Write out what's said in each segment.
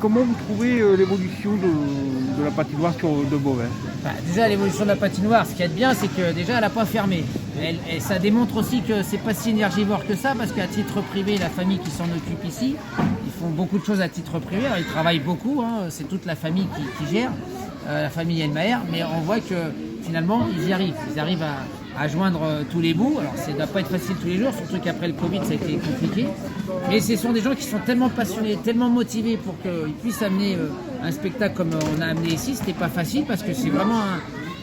comment vous trouvez l'évolution de la patinoire de Beauvais? Déjà, l'évolution de la patinoire, ce qu'il y a de bien, c'est que déjà, elle n'a pas fermé. Et ça démontre aussi que c'est pas si énergivore que ça, parce qu'à titre privé, la famille qui s'en occupe ici, ils font beaucoup de choses à titre privé. Alors, ils travaillent beaucoup, hein, c'est toute la famille qui gère, la famille Elmaher, mais on voit que finalement, ils y arrivent. Ils arrivent à joindre tous les bouts. Alors, ça ne doit pas être facile tous les jours, surtout qu'après le Covid, ça a été compliqué. Mais ce sont des gens qui sont tellement passionnés, tellement motivés pour qu'ils puissent amener un spectacle comme on a amené ici. C'était pas facile parce que c'est vraiment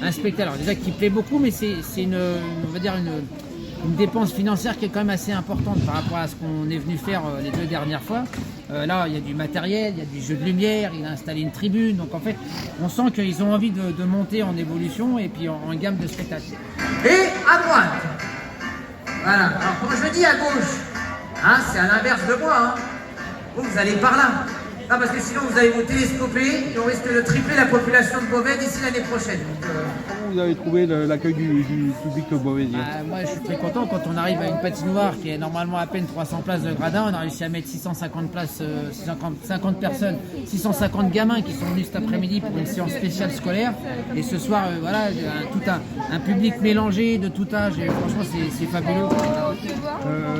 un spectacle. Alors, déjà qui plaît beaucoup, mais c'est on va dire une dépense financière qui est quand même assez importante par rapport à ce qu'on est venu faire les 2 dernières fois. Là, il y a du matériel, il y a du jeu de lumière, il a installé une tribune. Donc en fait, on sent qu'ils ont envie de monter en évolution et puis en gamme de spectacles. Et à droite. Voilà. Alors quand je dis à gauche, hein, c'est à l'inverse de moi. Hein. Vous allez par là. Non, parce que sinon vous allez vous télescoper et on risque de tripler la population de Beauvais d'ici l'année prochaine. Donc, Comment vous avez trouvé l'accueil du public beauvaisien? Moi, je suis très content quand on arrive à une patinoire qui est normalement à peine 300 places de gradin. On a réussi à mettre 650 places, 50 personnes, 650 gamins qui sont venus cet après-midi pour une séance spéciale scolaire. Et ce soir, voilà, tout un public mélangé de tout âge. Et franchement, c'est fabuleux.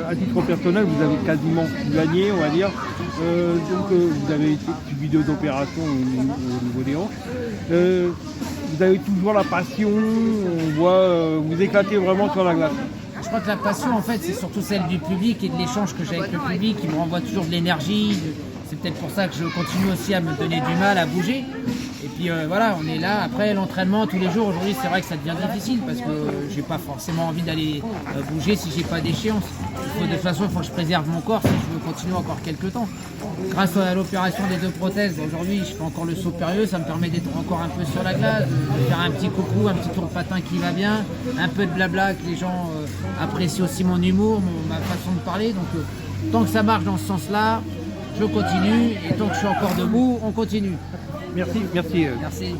À titre personnel, vous avez quasiment gagné, on va dire. Vous avez subi 2 opérations au niveau des hanches. Vous avez toujours la passion, on voit vous éclatez vraiment sur la glace. Je crois que la passion, en fait, c'est surtout celle du public et de l'échange que j'ai avec le public qui me renvoie toujours de l'énergie. C'est peut-être pour ça que je continue aussi à me donner du mal à bouger. Et puis voilà, on est là. Après l'entraînement tous les jours, aujourd'hui, c'est vrai que ça devient difficile parce que j'ai pas forcément envie d'aller bouger si j'ai pas d'échéance. De toute façon, il faut que je préserve mon corps si je veux continuer encore quelques temps. Grâce à l'opération des 2 prothèses, aujourd'hui, je fais encore le saut périlleux. Ça me permet d'être encore un peu sur la glace, de faire un petit coucou, un petit tour de patin qui va bien, un peu de blabla, que les gens apprécient aussi mon humour, ma façon de parler. Donc, tant que ça marche dans ce sens-là, je continue. Et tant que je suis encore debout, on continue. Merci. Merci.